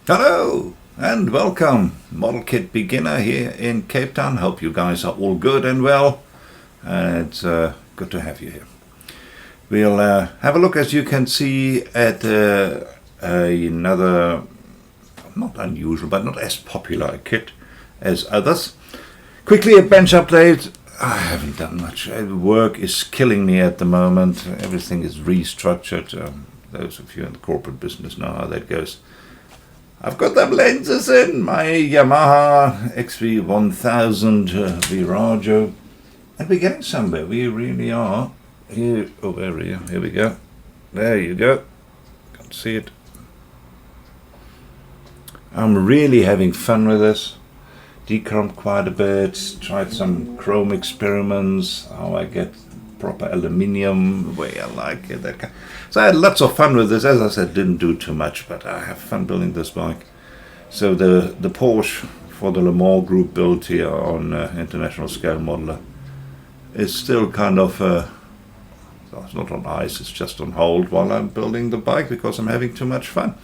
Hello and welcome, Model Kit Beginner here in Cape Town. Hope you guys are all good and well. It's good to have you here. We'll have a look, as you can see, at another not unusual but not as popular kit as others. Quickly, a bench update. I haven't done much. Work is killing me at the moment. Everything is restructured. Those of you in the corporate business know how that goes. I've got them lenses in my Yamaha XV1000 Virago, and we're getting somewhere. We really are. Here, oh, where are you? Here we go. There you go. Can't see it. I'm really having fun with this. Dechumped quite a bit. Tried some chrome experiments. How I get proper aluminium the way I like it. So I had lots of fun with this. As I said, didn't do too much, but I have fun building this bike. So the Porsche for the Le Mans group built here on International Scale Modeler is still kind of it's not on ice, it's just on hold while I'm building the bike because I'm having too much fun.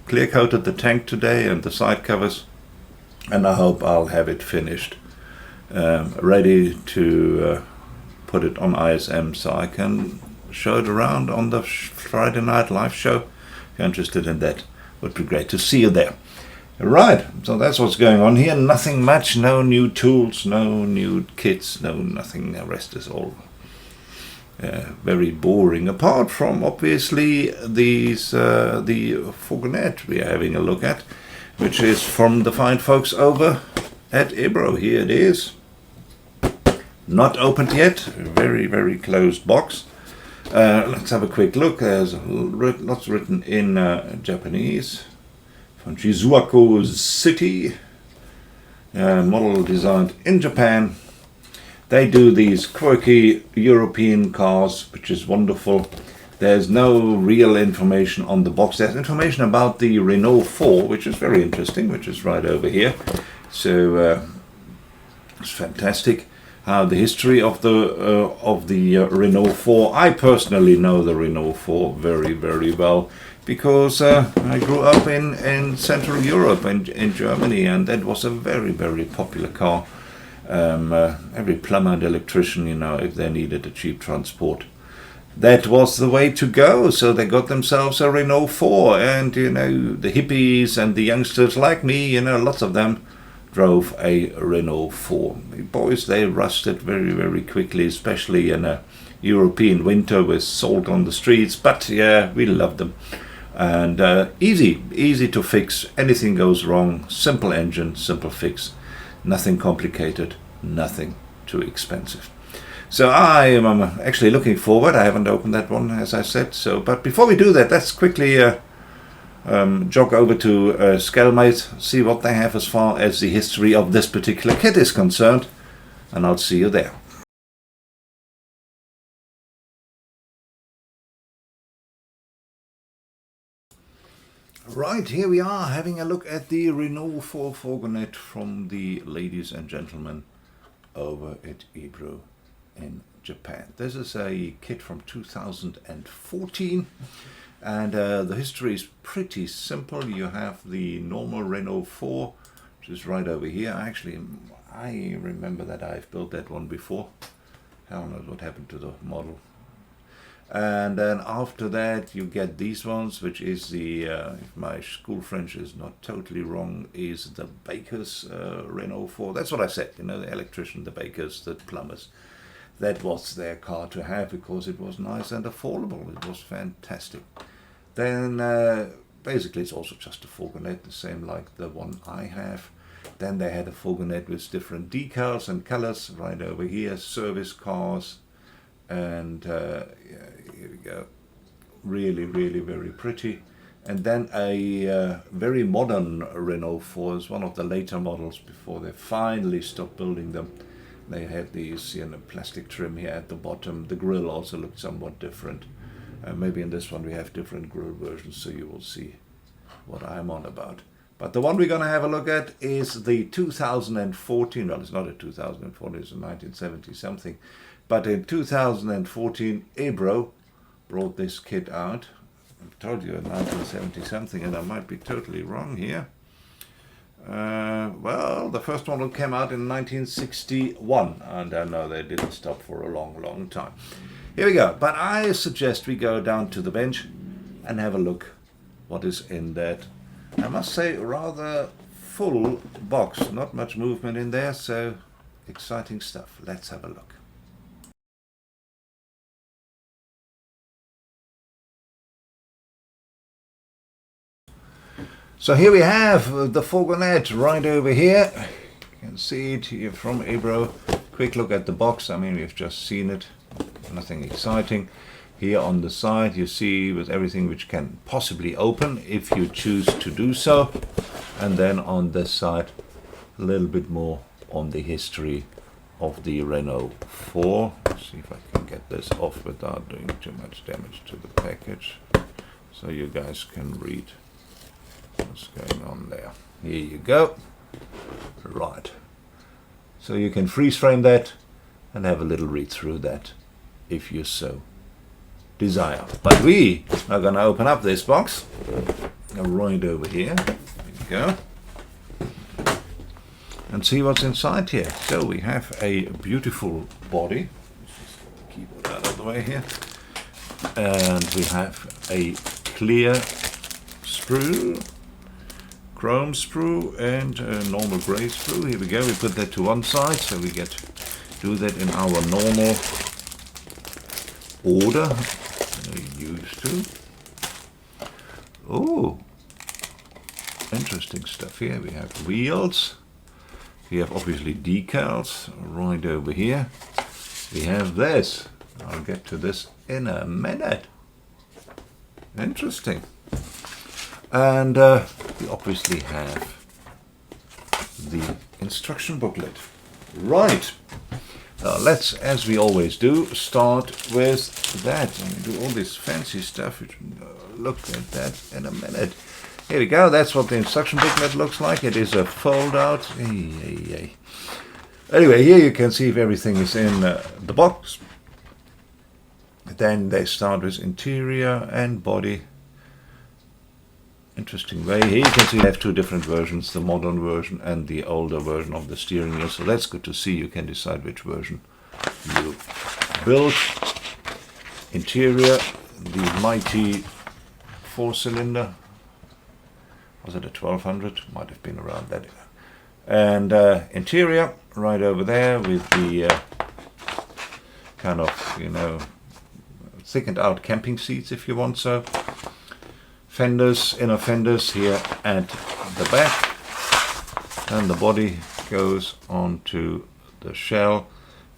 Clear coated the tank today and the side covers, and I hope I'll have it finished, ready to put it on ISM so I can show it around on the Friday night live show. If you're interested in that, would be great to see you there. Right, so that's what's going on here. Nothing much, no new tools, no new kits, no nothing. The rest is all very boring, apart from obviously the Fourgonette we are having a look at, which is from the fine folks over at Ebro. Here it is. Not opened yet, very, very closed box. Let's have a quick look. There's lots written in Japanese. From Shizuoka City. Model designed in Japan. They do these quirky European cars, which is wonderful. There's no real information on the box. There's information about the Renault 4, which is very interesting, which is right over here. So it's fantastic. The history of the Renault 4. I personally know the Renault 4 very, very well because I grew up in Central Europe and in Germany, and that was a very, very popular car. Every plumber and electrician, if they needed a cheap transport, that was the way to go. So they got themselves a Renault 4, and the hippies and the youngsters like me, lots of them drove a Renault 4. The boys, they rusted very, very quickly, especially in a European winter with salt on the streets. But yeah, we loved them. And easy to fix. Anything goes wrong, simple engine, simple fix. Nothing complicated, nothing too expensive. So I am actually looking forward. I haven't opened that one, as I said. But before we do that, let's quickly jog over to Scalmate, see what they have as far as the history of this particular kit is concerned, and I'll see you there. Right, here we are having a look at the Renault R4 Fourgonette from the ladies and gentlemen over at Ebro in Japan. This is a kit from 2014. And the history is pretty simple. You have the normal Renault 4, which is right over here. Actually, I remember that I've built that one before. Hell knows what happened to the model. And then after that, you get these ones, which is the, if my school French is not totally wrong, is the bakers Renault 4. That's what I said, the electrician, the bakers, the plumbers. That was their car to have because it was nice and affordable. It was fantastic. Then basically it's also just a Fourgonette, the same like the one I have. Then they had a Fourgonette with different decals and colors right over here, service cars, and here we go. Really, really very pretty. And then a very modern Renault 4 is one of the later models before they finally stopped building them. They had these plastic trim here at the bottom. The grille also looked somewhat different. Maybe in this one we have different grille versions, so you will see what I'm on about. But the one we're going to have a look at is the 2014, well, it's not a 2014, it's a 1970 something. But in 2014, Ebro brought this kit out. I've told you in 1970 something, and I might be totally wrong here. Well, the first one came out in 1961, and I know they didn't stop for a long time. Here we go. But I suggest we go down to the bench and have a look what is in that, I must say, rather full box. Not much movement in there, so exciting stuff. Let's have a look. So here we have the Fourgonette right over here. You can see it here from Ebro. Quick look at the box. I mean, we've just seen it. Nothing exciting. Here on the side you see with everything which can possibly open if you choose to do so. And then on this side a little bit more on the history of the Renault 4. Let's see if I can get this off without doing too much damage to the package, so you guys can read what's going on there. Here you go. Right. So you can freeze frame that and have a little read through that if you so desire. But we are going to open up this box right over here. There you go. And see what's inside here. So we have a beautiful body. Let's just get the keyboard out of the way here. And we have a clear sprue, chrome sprue, and a normal grey sprue. Here we go. We put that to one side, so we do that in our normal order we're used to. Oh, interesting stuff here. We have wheels. We have obviously decals right over here. We have this. I'll get to this in a minute. Interesting. And we obviously have the instruction booklet. Right. Let's, as we always do, start with that. And do all this fancy stuff. Which, look at that in a minute. Here we go. That's what the instruction booklet looks like. It is a fold-out. Anyway, here you can see if everything is in the box. Then they start with interior and body. Interesting way. Here you can see they have two different versions, the modern version and the older version of the steering wheel. So that's good to see. You can decide which version you build. Interior, the mighty 4-cylinder. Was it a 1200? Might have been around that. And interior right over there with the kind of, you know, thickened out camping seats if you want so. Fenders, inner fenders here at the back. And the body goes onto the shell.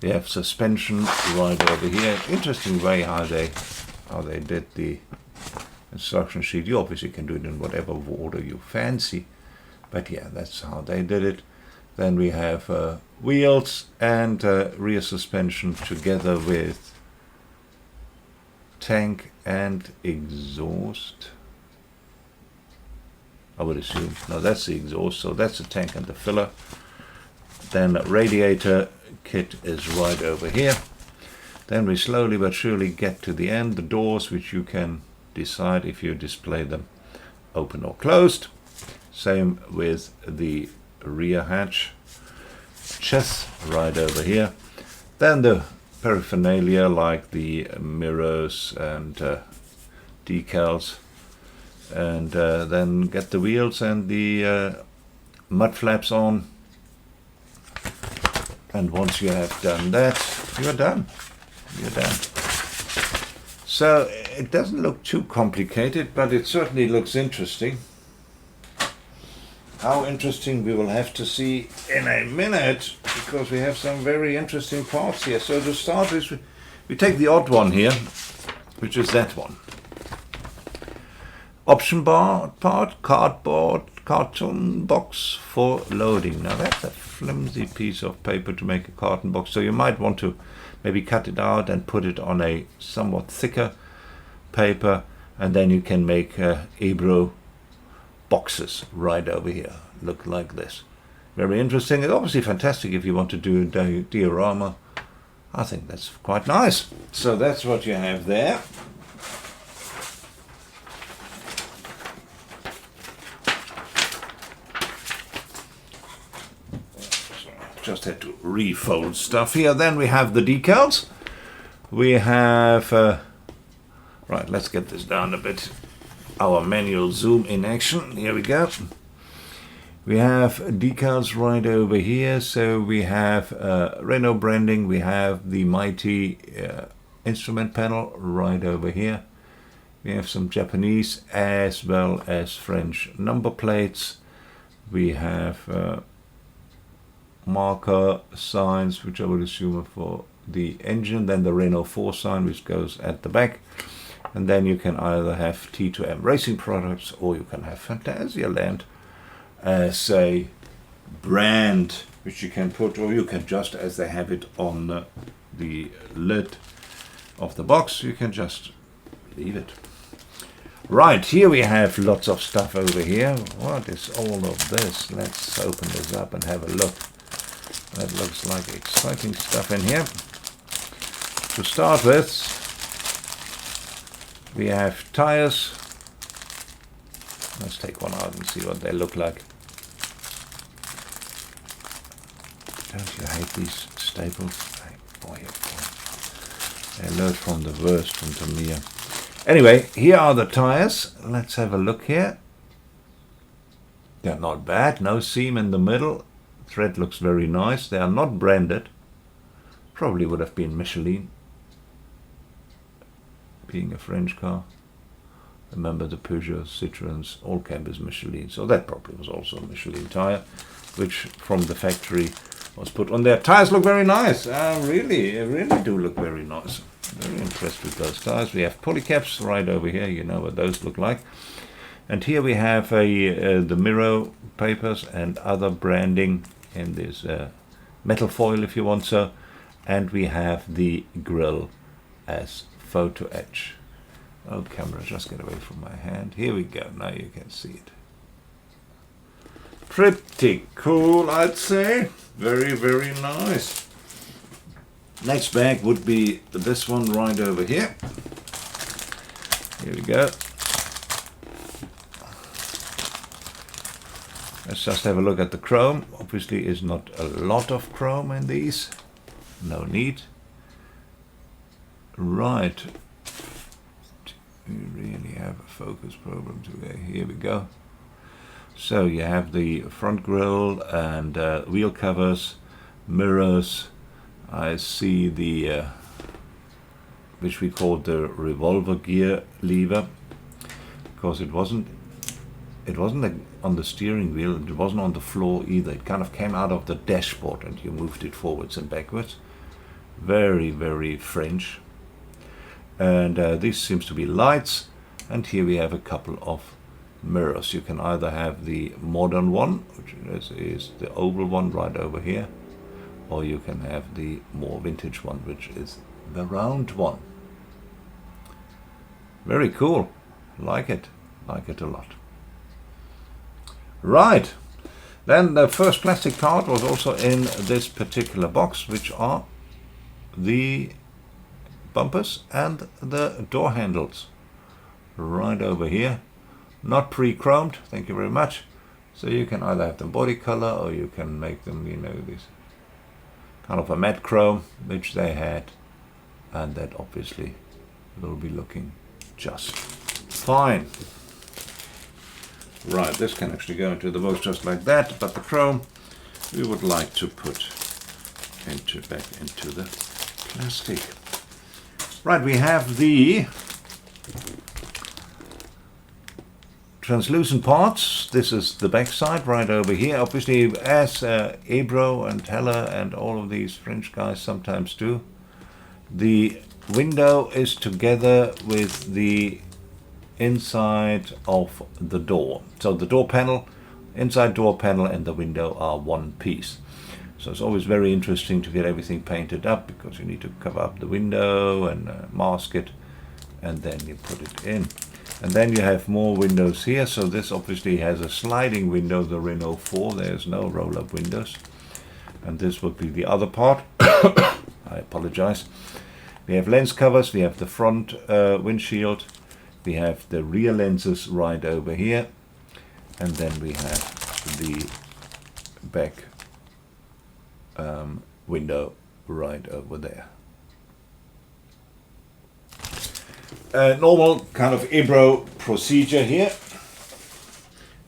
We have suspension right over here. Interesting way how they did the instruction sheet. You obviously can do it in whatever order you fancy, but yeah, that's how they did it. Then we have wheels and rear suspension together with tank and exhaust. I would assume. No, that's the exhaust, so that's the tank and the filler. Then radiator kit is right over here. Then we slowly but surely get to the end, the doors, which you can decide if you display them open or closed. Same with the rear hatch. Chest right over here. Then the paraphernalia like the mirrors and decals. And then get the wheels and the mud flaps on. And once you have done that, you're done. You're done. So it doesn't look too complicated, but it certainly looks interesting. How interesting we will have to see in a minute, because we have some very interesting parts here. So to start with, we take the odd one here, which is that one. Option bar part, cardboard, carton box for loading. Now that's a flimsy piece of paper to make a carton box, so you might want to maybe cut it out and put it on a somewhat thicker paper, and then you can make Ebro boxes right over here. Look like this. Very interesting. It's obviously fantastic if you want to do a diorama. I think that's quite nice. So that's what you have there. just had to refold stuff here. Then we have the decals. We have, right, let's get this down a bit. Our manual zoom in action. Here we go. We have decals right over here. So we have Renault branding. We have the mighty instrument panel right over here. We have some Japanese as well as French number plates. We have marker signs, which I would assume are for the engine. Then the Renault 4 sign, which goes at the back. And then you can either have T2M Racing Products, or you can have Phantasialand as a brand, which you can put, or you can just, as they have it on the lid of the box, you can just leave it. Right, here we have lots of stuff over here. What is all of this? Let's open this up and have a look. That looks like exciting stuff in here. To start with, we have tires. Let's take one out and see what they look like. Don't you hate these staples? Boy, they learned from the worst from Tamiya. Anyway, here are the tires. Let's have a look here. They're not bad. No seam in the middle. Thread looks very nice. They are not branded. Probably would have been Michelin. Being a French car. Remember the Peugeot, Citroëns, all came as Michelin. So that probably was also a Michelin tire, which from the factory was put on there. Tires look very nice. Really do look very nice. Very impressed with those tires. We have polycaps right over here. You know what those look like. And here we have the Miro papers and other branding in this metal foil, if you want so. And we have the grille as photo etch. Oh, camera, just get away from my hand. Here we go. Now you can see it. Pretty cool, I'd say. Very, very nice. Next bag would be this one right over here. Here we go. Let's just have a look at the chrome. Obviously, is not a lot of chrome in these. No need. Right. We really have a focus problem today. Here we go. So you have the front grille and wheel covers, mirrors. I see the which we called the revolver gear lever, because it wasn't on the steering wheel, it wasn't on the floor either. It kind of came out of the dashboard and you moved it forwards and backwards. Very, very French. And this seems to be lights, and here we have a couple of mirrors. You can either have the modern one, which is the oval one right over here, or you can have the more vintage one, which is the round one. Very cool. Like it a lot. Right, then the first plastic part was also in this particular box, which are the bumpers and the door handles right over here. Not pre-chromed, thank you very much. So you can either have them body color, or you can make them, you know, this kind of a matte chrome, which they had, and that obviously will be looking just fine. Right, this can actually go into the box just like that, but the chrome we would like to put back into the plastic. Right, we have the translucent parts. This is the back side right over here. Obviously, as Ebro and Heller and all of these French guys sometimes do, the window is together with the inside of the door. So the door panel, inside door panel and the window are one piece. So it's always very interesting to get everything painted up, because you need to cover up the window and mask it, and then you put it in. And then you have more windows here. So this obviously has a sliding window, the Renault 4. There's no roll-up windows. And this would be the other part. I apologize. We have lens covers. We have the front windshield. We have the rear lenses right over here. And then we have the back window right over there. Normal kind of Ebro procedure here.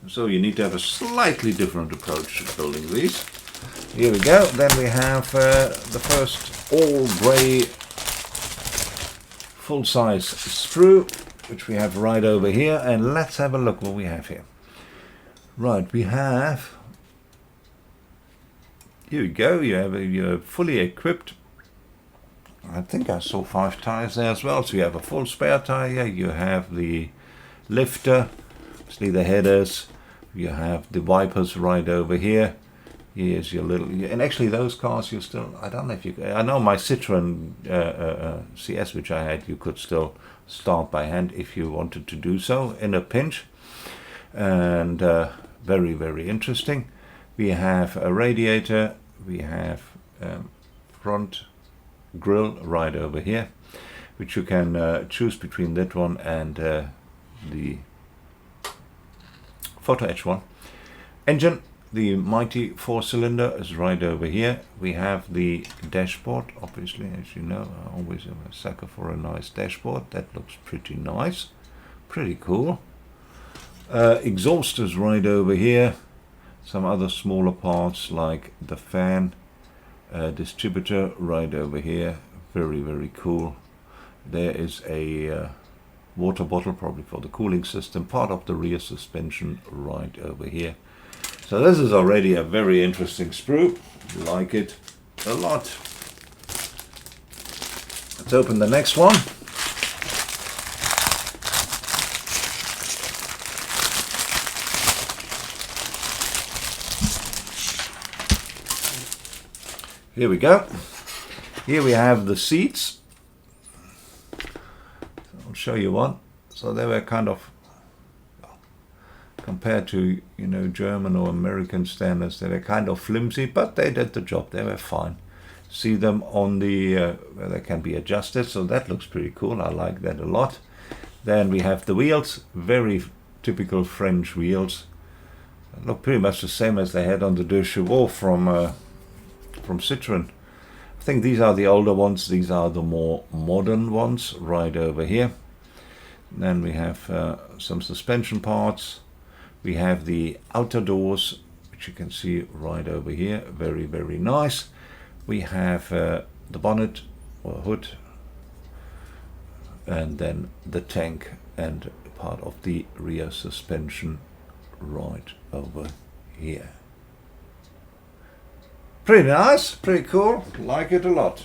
So you need to have a slightly different approach to building these. Here we go. Then we have the first all grey full-size sprue, which we have right over here. And let's have a look what we have here. Right, we have, here we go, you're fully equipped. I think I saw 5 tires there as well. So you have a full spare tire, you have the lifter, obviously the headers, you have the wipers right over here. Here's your little, and actually those cars you still, I don't know if you, I know my Citroen CS which I had, you could still start by hand if you wanted to do so in a pinch. And very, very interesting. We have a radiator, we have front grille right over here, which you can choose between that one and the photo etch one. Engine, the mighty 4-cylinder is right over here. We have the dashboard, obviously, as you know, I always am a sucker for a nice dashboard. That looks pretty nice, pretty cool. Exhaust is right over here. Some other smaller parts like the fan, distributor right over here. Very, very cool. There is a water bottle, probably for the cooling system. Part of the rear suspension right over here. So this is already a very interesting sprue. Like it a lot. Let's open the next one. Here we go. Here we have the seats. I'll show you one. So they were kind of, compared to, you know, German or American standards, they were kind of flimsy, but they did the job. They were fine. See them on the where they can be adjusted, so that looks pretty cool. I like that a lot. Then we have the wheels, very typical French wheels. They look pretty much the same as they had on the Deux Chevaux from Citroen. I think these are the older ones. These are the more modern ones right over here. Then we have some suspension parts. We have the outer doors, which you can see right over here. Very, very nice. We have the bonnet or hood, and then the tank and part of the rear suspension right over here. Pretty nice, pretty cool, like it a lot.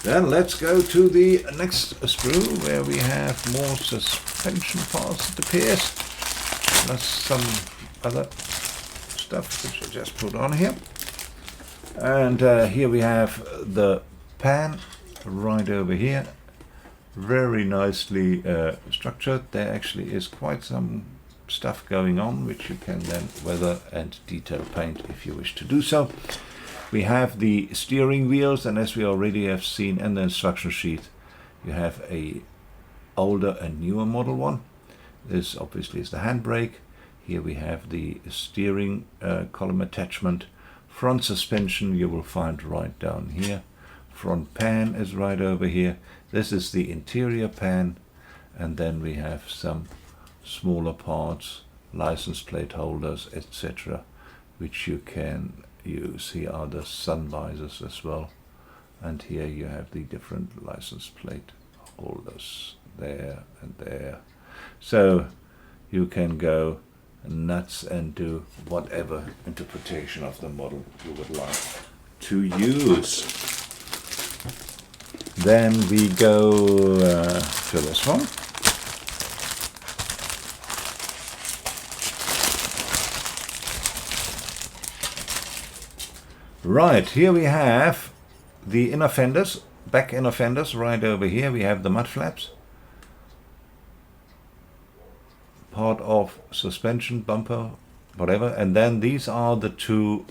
Then let's go to the next sprue where we have more suspension parts, it appears, plus some other stuff which I just put on here. And here we have the pan right over here, very nicely structured. There actually is quite some stuff going on which you can then weather and detail paint if you wish to do so. We have the steering wheels, and as we already have seen in the instruction sheet, you have a older and newer model one. This obviously is the handbrake. Here we have the steering column attachment. Front suspension you will find right down here. Front pan is right over here. This is the interior pan, and then we have some smaller parts, license plate holders, etc., which you can use. Here are the sun visors as well, and here you have the different license plate holders there and there. So you can go nuts and do whatever interpretation of the model you would like to use. Then we go to this one. Right, here we have the inner fenders, back inner fenders right over here. We have the mud flaps, part of suspension, bumper, whatever. And then these are the two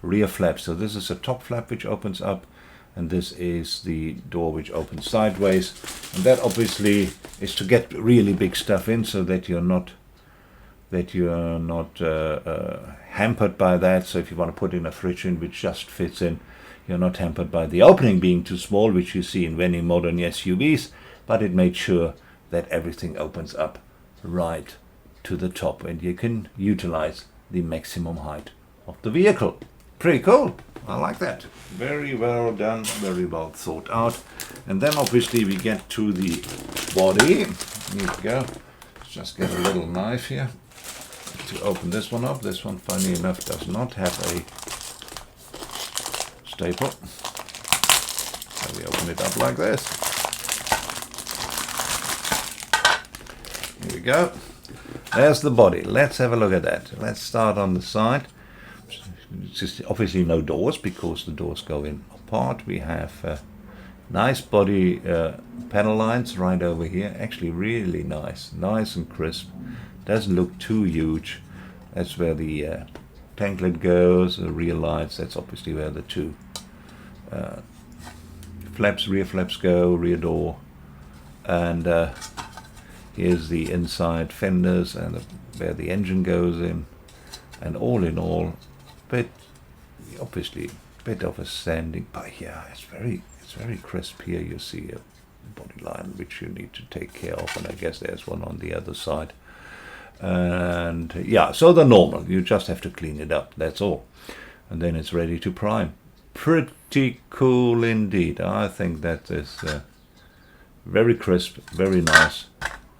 rear flaps. So this is a top flap which opens up, and this is the door which opens sideways. And that obviously is to get really big stuff in so that you're not that you are not hampered by that. So if you want to put in a fridge in which just fits in, you're not hampered by the opening being too small, which you see in many modern SUVs, but it made sure that everything opens up right to the top and you can utilize the maximum height of the vehicle. Pretty cool. I like that. Very well done, very well thought out. And then obviously we get to the body. Here we go. Let's just get a little knife here to open this one up. This one, funny enough, does not have a staple. So we open it up like this. Here we go. There's the body. Let's have a look at that. Let's start on the side. Just obviously no doors because the doors go in apart. We have nice body panel lines right over here. Actually really nice and crisp. Doesn't look too huge. That's where the tanklet goes. The rear lights, that's obviously where the two rear flaps go, rear door. And here's the inside fenders and where the engine goes in. And all in all, obviously a bit of a sanding, but yeah, it's very crisp. Here you see a body line which you need to take care of, and I guess there's one on the other side. And yeah, so the normal, you just have to clean it up, that's all, and then it's ready to prime. Pretty cool indeed. I think that is very crisp, very nice,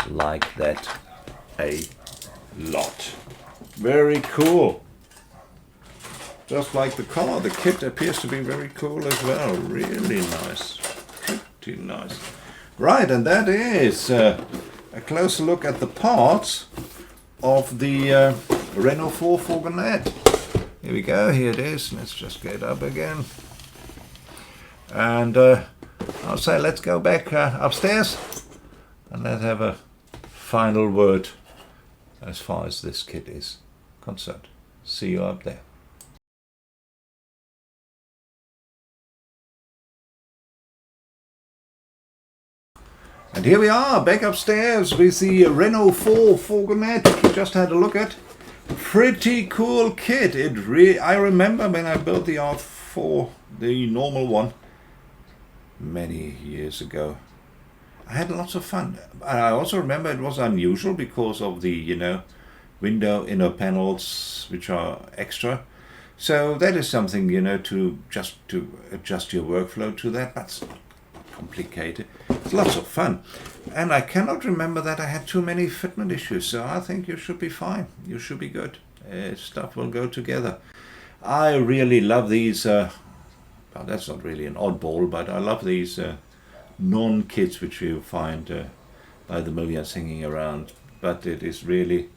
like that a lot. Very cool. Just like the car, the kit appears to be very cool as well. Really nice. Pretty nice. Right, and that is a closer look at the parts of the Renault 4 Fourgonette. Here we go, here it is. Let's just get up again. And I'll say let's go back upstairs and let's have a final word as far as this kit is concerned. See you up there. And here we are, back upstairs with the Renault 4 Fourgonette we just had a look at. Pretty cool kit. I remember when I built the R4, the normal one, many years ago. I had lots of fun. I also remember it was unusual because of the, window inner panels, which are extra. So that is something, to adjust your workflow to that. That's not complicated. It's lots of fun. And I cannot remember that I had too many fitment issues, so I think you should be fine. You should be good. Stuff will go together. I really love these, well, that's not really an oddball, but I love these non-kits which you find by the millions hanging around. But it is really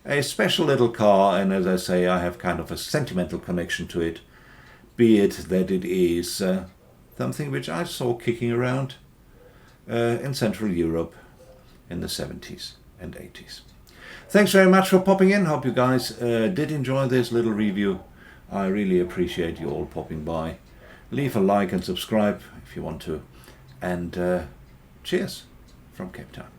a special little car, and as I say, I have kind of a sentimental connection to it, be it that it is something which I saw kicking around in Central Europe in the 70s and 80s. Thanks very much for popping in. Hope you guys did enjoy this little review. I really appreciate you all popping by. Leave a like and subscribe if you want to. And cheers from Cape Town.